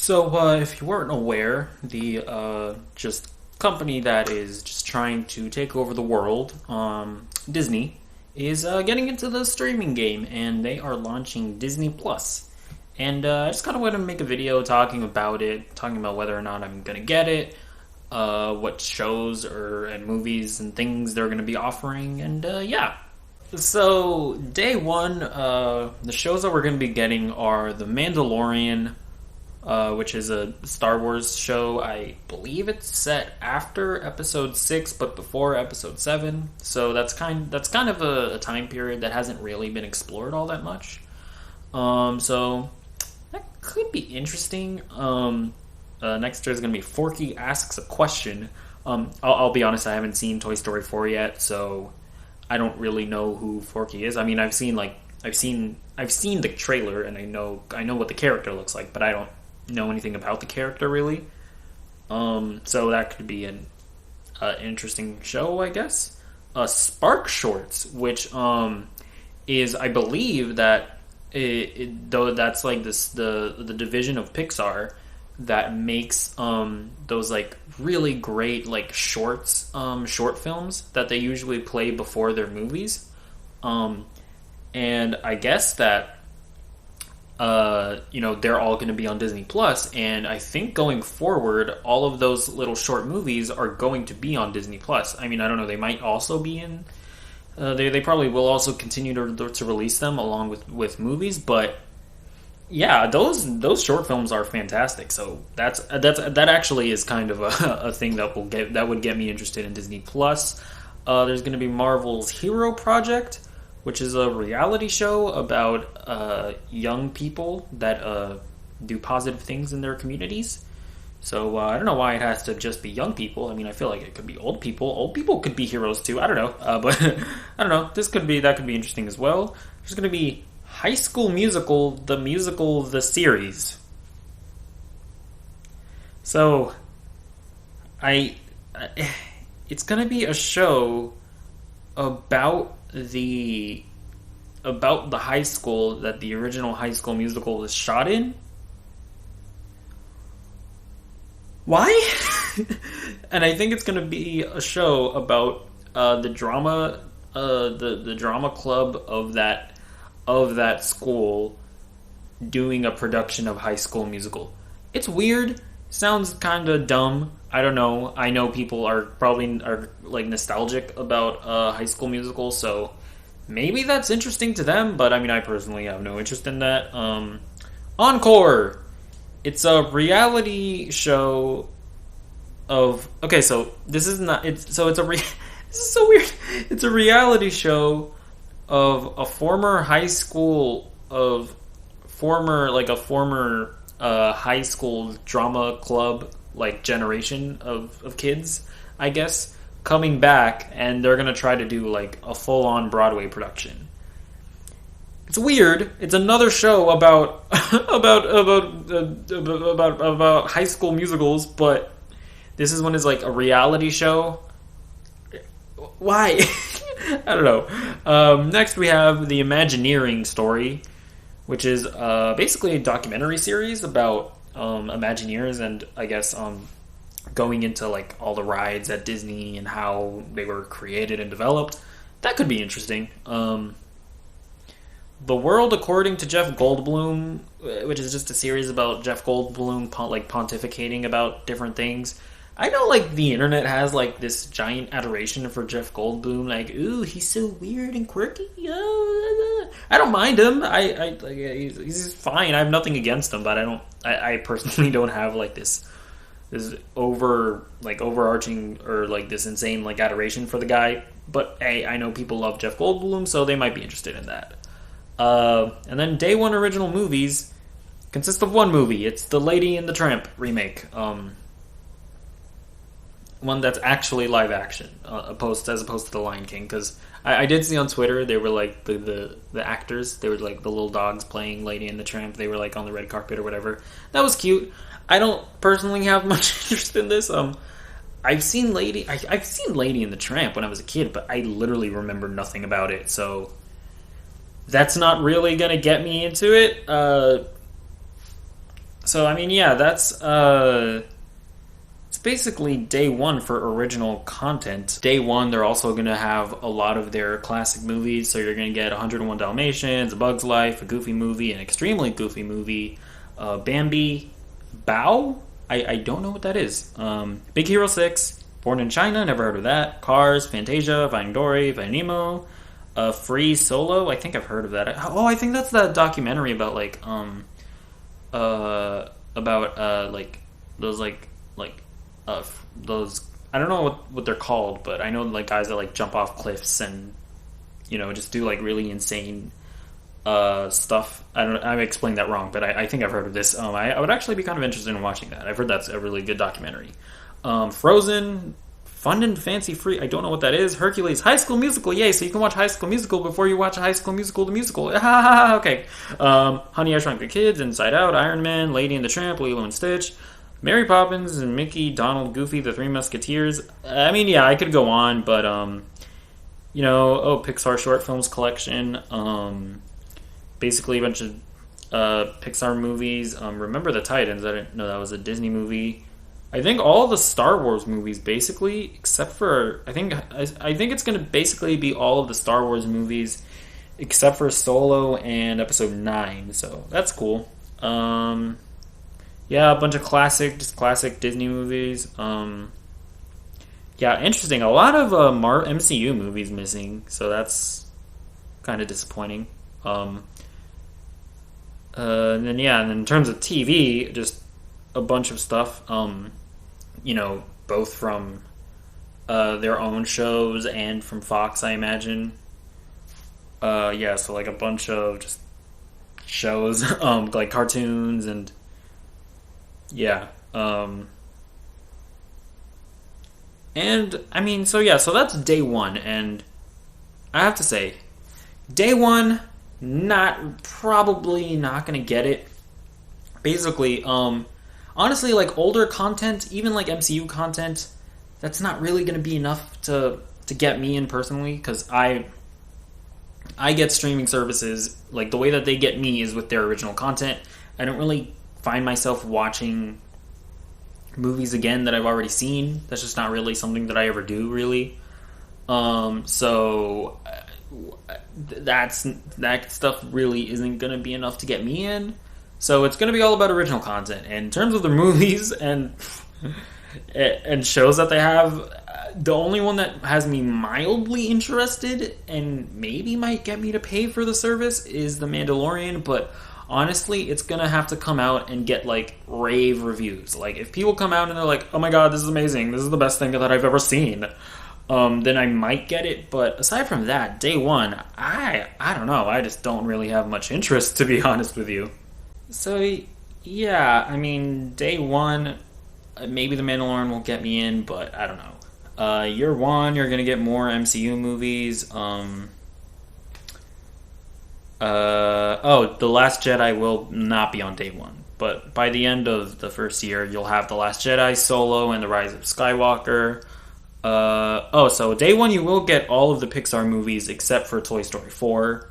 So, if you weren't aware, the just company that is just trying to take over the world, Disney, is getting into the streaming game, and they are launching Disney Plus. And I just kind of want to make a video talking about it, talking about whether or not I'm gonna get it, what shows or and movies and things they're gonna be offering, and yeah. So, day one, the shows that we're going to be getting are The Mandalorian, which is a Star Wars show. I believe it's set after Episode 6, but before Episode 7. So that's kind of a time period that hasn't really been explored all that much. So that could be interesting. Next there's going to be Forky Asks a Question. I'll be honest, I haven't seen Toy Story 4 yet, so I don't really know who Forky is. I mean, I've seen the trailer and I know what the character looks like, but I don't know anything about the character really. So that could be an interesting show, I guess. Spark Shorts, which is I believe that though that's like this the division of Pixar that makes those like really great like short films that they usually play before their movies. And I guess that they're all going to be on Disney Plus, and I think going forward, all of those little short movies are going to be on Disney Plus. I mean, I don't know; they might also be in. They probably will also continue to release them along with movies, but yeah, those short films are fantastic. So that actually is kind of a thing that would get me interested in Disney Plus. There's going to be Marvel's Hero Project, which is a reality show about young people that do positive things in their communities. So I don't know why it has to just be young people. I mean, I feel like it could be old people. Old people could be heroes too. I don't know, but I don't know. That could be interesting as well. There's going to be High School Musical, the series. So I it's going to be a show about the high school that the original High School Musical was shot in. Why? And I think it's going to be a show about the drama the drama club of that school doing a production of High School Musical. It's weird. Sounds kind of dumb. I don't know. I know people are like nostalgic about High School Musical, so maybe that's interesting to them. But I mean, I personally have no interest in that. Encore. It's a reality show of. Okay, so this is not. This is so weird. It's a reality show of a former high school high school drama club like generation of kids, I guess, coming back, and they're gonna try to do like a full on Broadway production. It's weird. It's another show about about high school musicals, but this is one is like a reality show. Why? I don't know. Next, we have the Imagineering story, which is basically a documentary series about Imagineers and I guess going into like all the rides at Disney and how they were created and developed. That could be interesting. The World According to Jeff Goldblum, which is just a series about Jeff Goldblum pontificating about different things. I know, like, the internet has, like, this giant adoration for Jeff Goldblum. Like, ooh, he's so weird and quirky. I don't mind him. He's fine. I have nothing against him, but I personally don't have, like, this overarching or, like, this insane, like, adoration for the guy. But, hey, I know people love Jeff Goldblum, so they might be interested in that. And then Day One original movies consist of one movie. It's the Lady and the Tramp remake. One that's actually live action, as opposed to the Lion King. Because I did see on Twitter they were like the actors, they were like the little dogs playing Lady and the Tramp. They were like on the red carpet or whatever. That was cute. I don't personally have much interest in this. I've seen Lady and the Tramp when I was a kid, but I literally remember nothing about it. So that's not really gonna get me into it. So I mean, yeah, that's it's basically day one for original content. Day one, they're also going to have a lot of their classic movies. So you're going to get 101 Dalmatians, A Bug's Life, a Goofy movie, an extremely goofy movie, Bambi, Bao. I don't know what that is. Big Hero 6, Born in China, never heard of that. Cars, Fantasia, Finding Dory, Finding Nemo, Free Solo. I think I've heard of that. Oh, I think that's that documentary about like those those, I don't know what they're called, but I know like guys that like jump off cliffs and just do like really insane stuff. I don't. I explained that wrong, but I think I've heard of this. I would actually be kind of interested in watching that. I've heard that's a really good documentary. Frozen, Fun and Fancy Free. I don't know what that is. Hercules, High School Musical. Yay! So you can watch High School Musical before you watch High School Musical the musical. Okay. Honey, I Shrunk the Kids, Inside Out, Iron Man, Lady and the Tramp, Lilo and Stitch, Mary Poppins and Mickey, Donald, Goofy, The Three Musketeers. I mean, yeah, I could go on, but Pixar short films collection. Basically a bunch of Pixar movies. Remember the Titans? I didn't know that was a Disney movie. I think all the Star Wars movies, basically, except for I think it's going to basically be all of the Star Wars movies, except for Solo and Episode 9. So that's cool. Yeah, a bunch of just classic Disney movies. Yeah, interesting. A lot of MCU movies missing, so that's kind of disappointing. And then yeah, and in terms of TV, just a bunch of stuff. Both from their own shows and from Fox, I imagine. Yeah, so like a bunch of just shows, like cartoons and yeah. And I mean, so yeah, so that's day one, and I have to say, day one, probably not gonna get it. Basically, honestly, like older content, even like MCU content, that's not really gonna be enough to get me in personally, because I get streaming services, like the way that they get me is with their original content. I don't really find myself watching movies again that I've already seen. That's just not really something that I ever do, really. So that stuff really isn't gonna be enough to get me in. So it's gonna be all about original content. And in terms of the movies and shows that they have, the only one that has me mildly interested and maybe might get me to pay for the service is The Mandalorian, but honestly, it's gonna have to come out and get like rave reviews. Like if people come out and they're like, "Oh my god, this is amazing! This is the best thing that I've ever seen," then I might get it. But aside from that, day one, I don't know. I just don't really have much interest, to be honest with you. So yeah, I mean, day one, maybe The Mandalorian will get me in, but I don't know. Year one, you're gonna get more MCU movies. The Last Jedi will not be on day one, but by the end of the first year, you'll have The Last Jedi, Solo, and The Rise of Skywalker. So day one, you will get all of the Pixar movies except for Toy Story 4.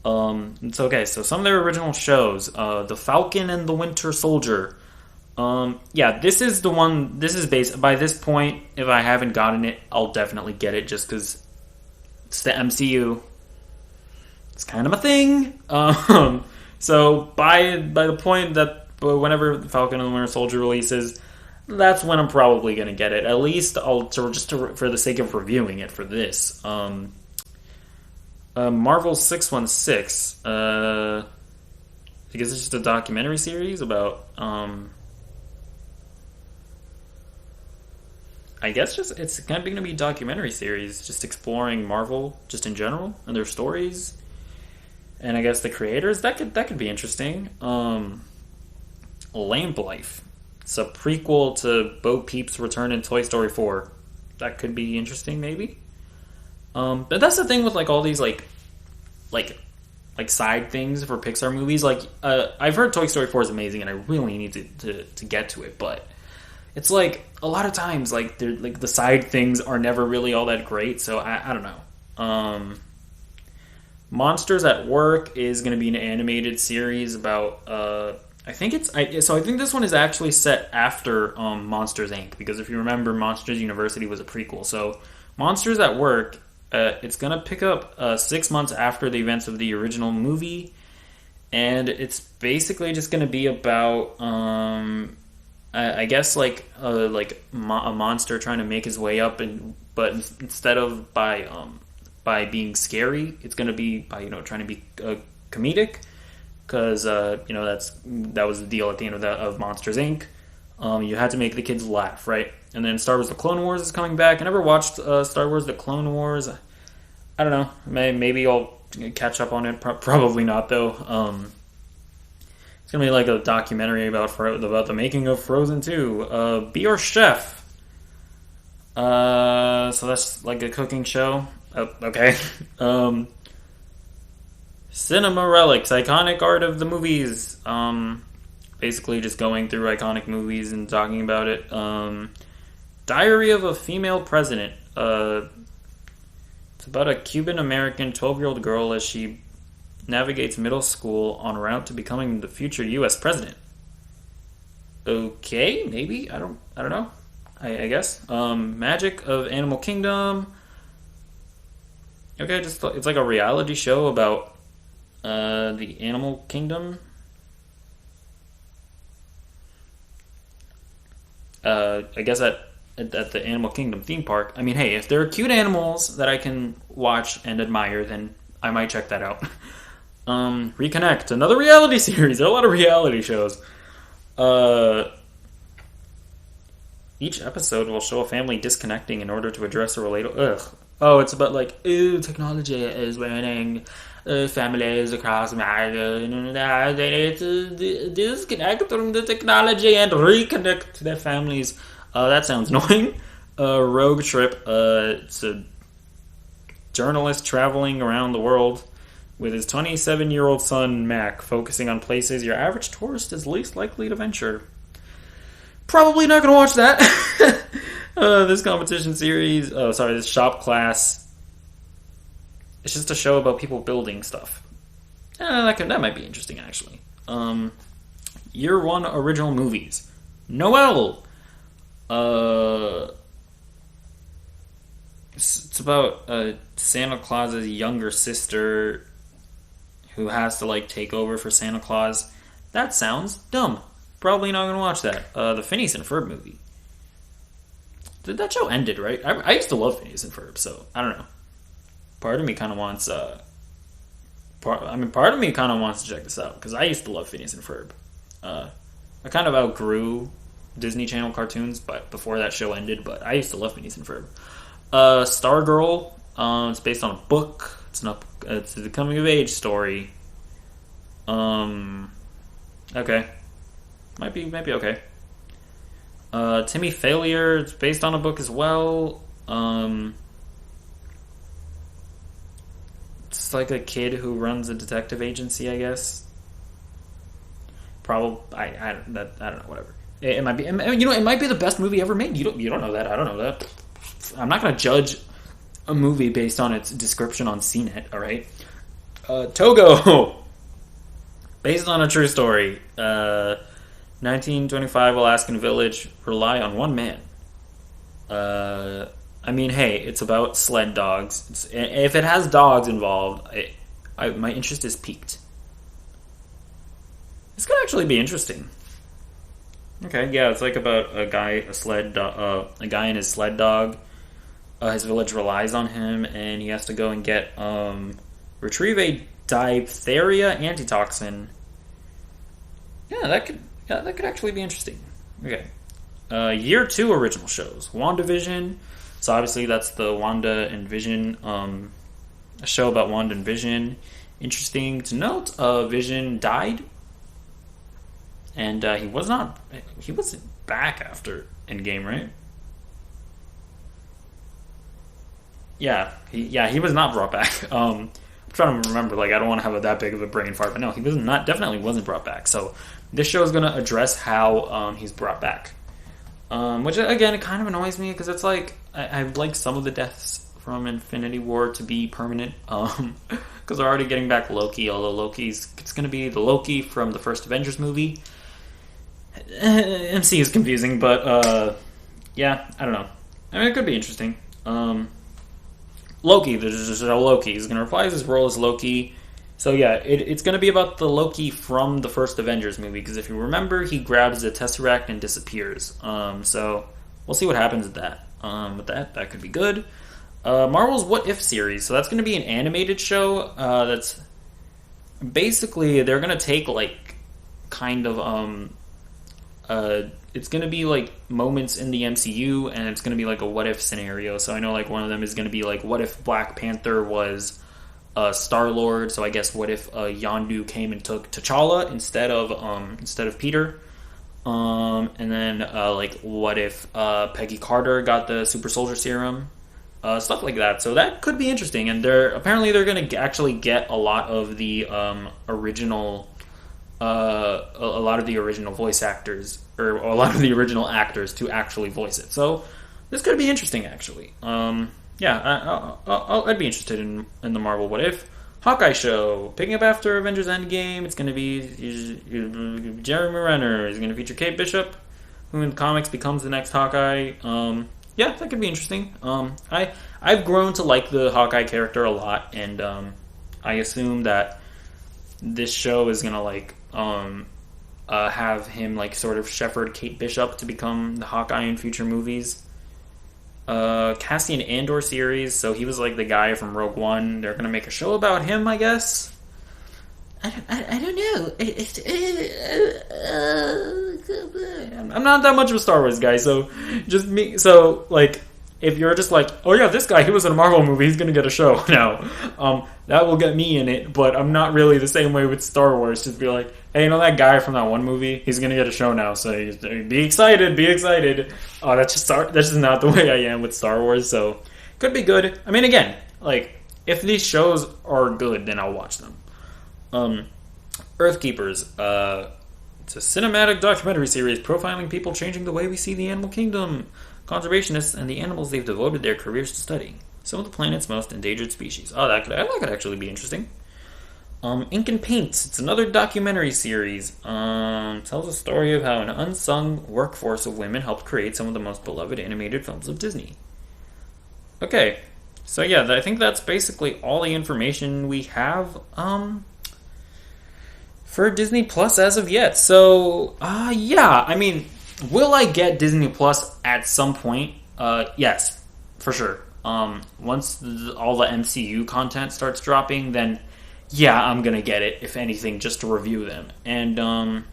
It's okay. So some of their original shows, The Falcon and the Winter Soldier. Yeah, this is the one. This is based. By this point, if I haven't gotten it, I'll definitely get it just because it's the MCU. It's kind of a thing. So by the point that whenever Falcon and the Winter Soldier releases, that's when I'm probably gonna get it. At least for the sake of reviewing it for this. Marvel 616. I guess it's just a documentary series about. I guess it's kind of going to be a documentary series, just exploring Marvel just in general and their stories, and I guess the creators. That could be interesting. Lamp Life. It's a prequel to Bo Peep's return in Toy Story 4. That could be interesting, maybe. But that's the thing with like all these like side things for Pixar movies. Like I've heard Toy Story 4 is amazing, and I really need to get to it, but it's like a lot of times like they're like the side things are never really all that great. So I don't know. Monsters at Work is going to be an animated series about I think this one is actually set after Monsters Inc. Because if you remember, Monsters University was a prequel. So Monsters at Work, it's gonna pick up 6 months after the events of the original movie, and it's basically just gonna be about I guess a monster trying to make his way up, and but instead of by being scary, it's gonna be by trying to be comedic because that was the deal at the end of Monsters Inc. You had to make the kids laugh, right? And then Star Wars: The Clone Wars is coming back. I never watched Star Wars: The Clone Wars. I don't know. Maybe I'll catch up on it. Probably not though. It's gonna be like a documentary about the making of Frozen 2. Be Our Chef. So that's like a cooking show. Oh, okay. Cinema Relics, iconic art of the movies. Basically just going through iconic movies and talking about it. Diary of a Female President. It's about a Cuban American 12-year-old girl as she navigates middle school en route to becoming the future U.S. president. Okay, maybe I don't know. I guess. Magic of Animal Kingdom. Okay, just it's like a reality show about the animal kingdom. I guess at the Animal Kingdom theme park. I mean, hey, if there are cute animals that I can watch and admire, then I might check that out. Reconnect, another reality series. There are a lot of reality shows. Each episode will show a family disconnecting in order to address a related. Ugh. Oh, it's about like, ooh, technology is ruining families across America. They need to disconnect from the technology and reconnect to their families. That sounds annoying. Rogue Trip. It's a journalist traveling around the world with his 27-year-old son, Mac, focusing on places your average tourist is least likely to venture. Probably not going to watch that. This competition series, this shop class. It's just a show about people building stuff. That might be interesting, actually. Year one original movies. Noelle. It's about Santa Claus's younger sister who has to take over for Santa Claus. That sounds dumb. Probably not gonna watch that. The Phineas and Ferb movie. That show ended, right? I used to love Phineas and Ferb, so I don't know. Part of me kind of wants. Part of me kind of wants to check this out because I used to love Phineas and Ferb. I kind of outgrew Disney Channel cartoons, but before that show ended. But I used to love Phineas and Ferb. Stargirl. It's based on a book. It's a coming of age story. Okay. Might be okay. Timmy Failure, it's based on a book as well. It's like a kid who runs a detective agency, I guess. Probably, I don't know, whatever. It might be, it might be the best movie ever made. You don't know that. I don't know that. I'm not gonna judge a movie based on its description on CNET. All right. Togo, based on a true story. 1925 Alaskan village rely on one man. I mean, hey, it's about sled dogs. If it has dogs involved, my interest is piqued. This could actually be interesting. Okay, yeah, it's like about a guy and his sled dog. His village relies on him, and he has to go and retrieve a diphtheria antitoxin. Yeah, that could actually be interesting. Okay. Year 2 original shows. WandaVision. So obviously that's the Wanda and Vision, a show about Wanda and Vision. Interesting to note, Vision died. And he wasn't back after Endgame, right? Yeah, he was not brought back. I'm trying to remember, I don't want to have that big of a brain fart, but no, he definitely wasn't brought back. So this show is going to address how he's brought back. Which, again, it kind of annoys me because it's I like some of the deaths from Infinity War to be permanent. because they're already getting back Loki. Although it's going to be the Loki from the first Avengers movie. MC is confusing, but yeah, I don't know. I mean, it could be interesting. Loki, there's just a Loki. He's going to reprise his role as Loki. So yeah, it's going to be about the Loki from the first Avengers movie, because if you remember, he grabs the Tesseract and disappears. So we'll see what happens with that. With that could be good. Marvel's What If series. So that's going to be an animated show. That's basically they're going to take like kind of it's going to be like moments in the MCU, and it's going to be like a what if scenario. So I know like one of them is going to be like, what if Black Panther was Star-Lord? So I guess what if Yondu came and took T'Challa instead of Peter? And then like what if Peggy Carter got the super soldier serum? Stuff like that. So that could be interesting. And they're going to actually get a lot of the original voice actors, or a lot of the original actors to actually voice it. So this could be interesting, actually. Yeah, I'd be interested in the Marvel What If. Hawkeye show, picking up after Avengers Endgame. It's going to be Jeremy Renner. Is going to feature Kate Bishop, who in the comics becomes the next Hawkeye. Yeah, that could be interesting. I've grown to like the Hawkeye character a lot, and I assume that this show is going to like have him like sort of shepherd Kate Bishop to become the Hawkeye in future movies. Cassian Andor series, so he was like the guy from Rogue One. They're gonna make a show about him, I guess. I don't know. I'm not that much of a Star Wars guy, so just me. So like, if you're just like, oh yeah, this guy, he was in a Marvel movie, he's gonna get a show now. That will get me in it, but I'm not really the same way with Star Wars. Just be like, hey, you know that guy from that one movie? He's gonna get a show now, so be excited, be excited. Oh, that's just not the way I am with Star Wars. So could be good. I mean, again, like if these shows are good, then I'll watch them. Earthkeepers. It's a cinematic documentary series profiling people changing the way we see the animal kingdom, conservationists, and the animals they've devoted their careers to studying. Some of the planet's most endangered species. Oh, that could actually be interesting. Ink and Paint. It's another documentary series. Tells a story of how an unsung workforce of women helped create some of the most beloved animated films of Disney. Okay, so yeah, I think that's basically all the information we have for Disney Plus as of yet. So, yeah, I mean, will I get Disney Plus at some point? Yes, for sure. Once all the MCU content starts dropping, then yeah, I'm gonna get it, if anything, just to review them. And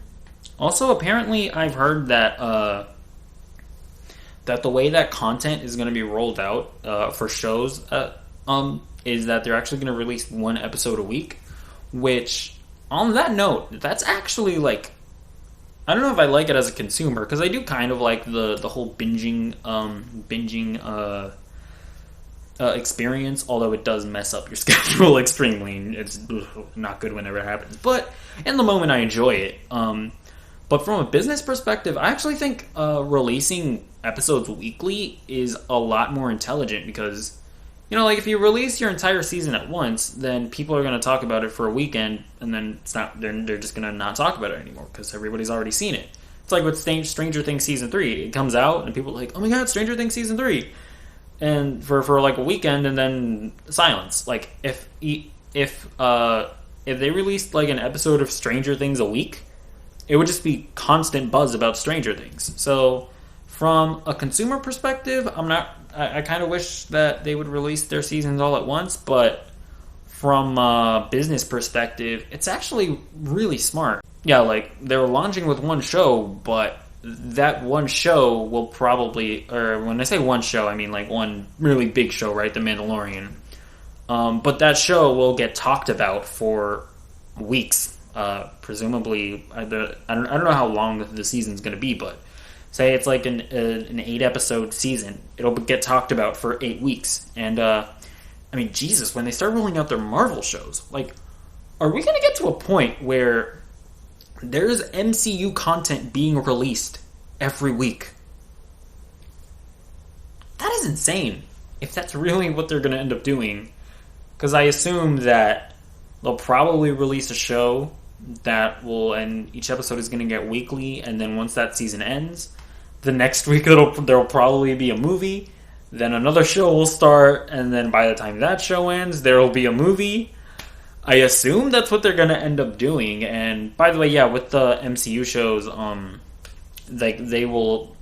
also, apparently, I've heard that that the way that content is gonna be rolled out for shows is that they're actually gonna release one episode a week. Which, on that note, that's actually like, I don't know if I like it as a consumer, because I do kind of like the whole binging experience, although it does mess up your schedule extremely, and it's not good whenever it happens. But in the moment, I enjoy it. But from a business perspective, I actually think releasing episodes weekly is a lot more intelligent, because, you know, like if you release your entire season at once, then people are going to talk about it for a weekend, and then they're just going to not talk about it anymore because everybody's already seen it. It's like with Stranger Things season 3. It comes out and people are like, oh my god, Stranger Things season 3. And for like a weekend, and then silence. Like if they released like an episode of Stranger Things a week, it would just be constant buzz about Stranger Things. So from a consumer perspective, I kind of wish that they would release their seasons all at once, but from a business perspective, it's actually really smart. Yeah, like they were launching with one show, but that one show will probably, or when I say one show, I mean like one really big show, right? The Mandalorian. But that show will get talked about for weeks. Presumably, I don't know how long the season's going to be, but say it's like an 8-episode season. It'll get talked about for 8 weeks. And, I mean, Jesus, when they start rolling out their Marvel shows, like, are we going to get to a point where there's MCU content being released every week? That is insane, if that's really what they're going to end up doing. Because I assume that they'll probably release a show that will, and each episode is going to get weekly, and then once that season ends, the next week there'll probably be a movie, then another show will start, and then by the time that show ends, there'll be a movie. I assume that's what they're gonna end up doing. And by the way, yeah, with the MCU shows, like they will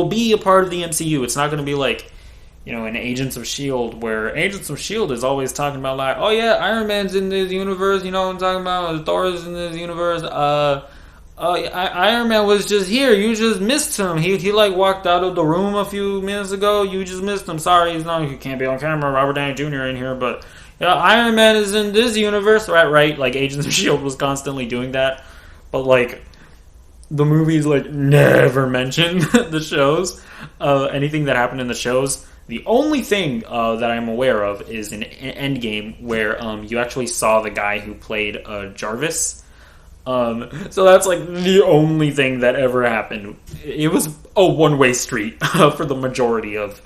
be a part of the MCU. It's not gonna be like, in Agents of Shield, where Agents of Shield is always talking about like, oh yeah, Iron Man's in this universe. You know what I'm talking about? Thor's in this universe. Iron Man was just here. You just missed him. He like walked out of the room a few minutes ago. You just missed him. Sorry, he's not. He can't be on camera. Robert Downey Jr. in here, but yeah, Iron Man is in this universe, right? Like Agents of Shield was constantly doing that, but like the movies like never mention the shows, anything that happened in the shows. The only thing that I'm aware of is in Endgame, where you actually saw the guy who played Jarvis. So that's like the only thing that ever happened. It was a one-way street for the majority of,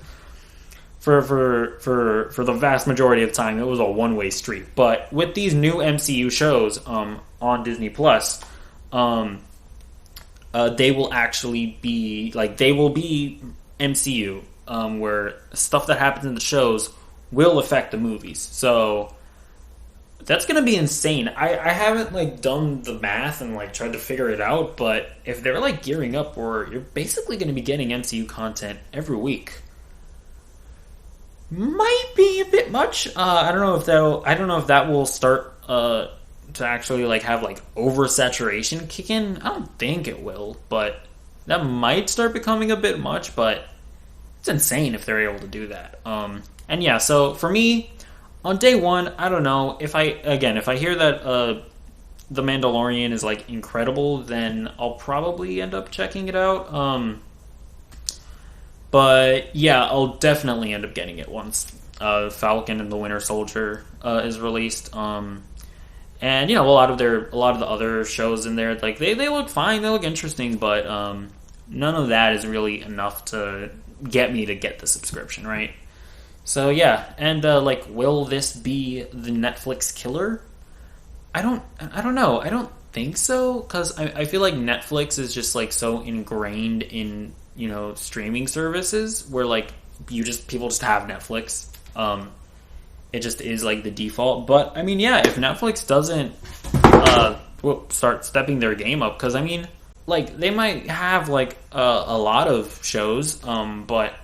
for the vast majority of time. It was a one-way street. But with these new MCU shows on Disney Plus, they will actually be they will be MCU, where stuff that happens in the shows will affect the movies. So that's gonna be insane. I haven't done the math and tried to figure it out, but if they're gearing up where you're basically gonna be getting MCU content every week, might be a bit much. I don't know if that will start to actually have oversaturation kick in. I don't think it will, but that might start becoming a bit much. But it's insane if they're able to do that. And yeah, so for me, on day one, I don't know if I hear that The Mandalorian is incredible, then I'll probably end up checking it out. But yeah, I'll definitely end up getting it once Falcon and the Winter Soldier is released. And a lot of the other shows in there, they look fine, they look interesting, but none of that is really enough to get me to get the subscription, right? So yeah, and will this be the Netflix killer? I don't know. I don't think so, because I feel like Netflix is just so ingrained in streaming services where people just have Netflix. It just is the default. But I mean, yeah, if Netflix doesn't start stepping their game up, because I mean, they might have a lot of shows, but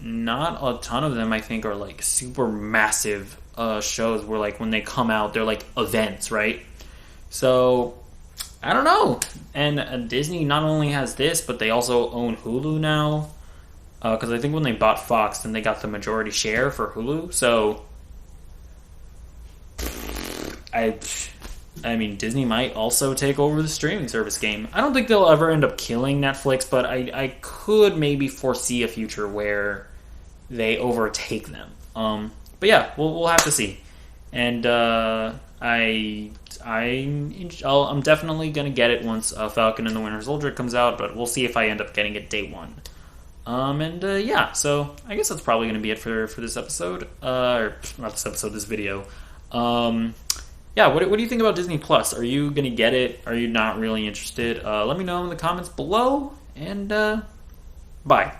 not a ton of them I think are super massive shows where when they come out they're events, right? So I don't know. And Disney not only has this, but they also own Hulu now, because I think when they bought Fox, then they got the majority share for Hulu. So I mean, Disney might also take over the streaming service game. I don't think they'll ever end up killing Netflix, but I could maybe foresee a future where they overtake them. But yeah, we'll have to see. And I'm definitely gonna get it once Falcon and the Winter Soldier comes out, but we'll see if I end up getting it day one. Yeah, so I guess that's probably gonna be it for this episode. Or not this episode, this video. Yeah, what do you think about Disney Plus? Are you gonna get it? Are you not really interested? Let me know in the comments below, and bye.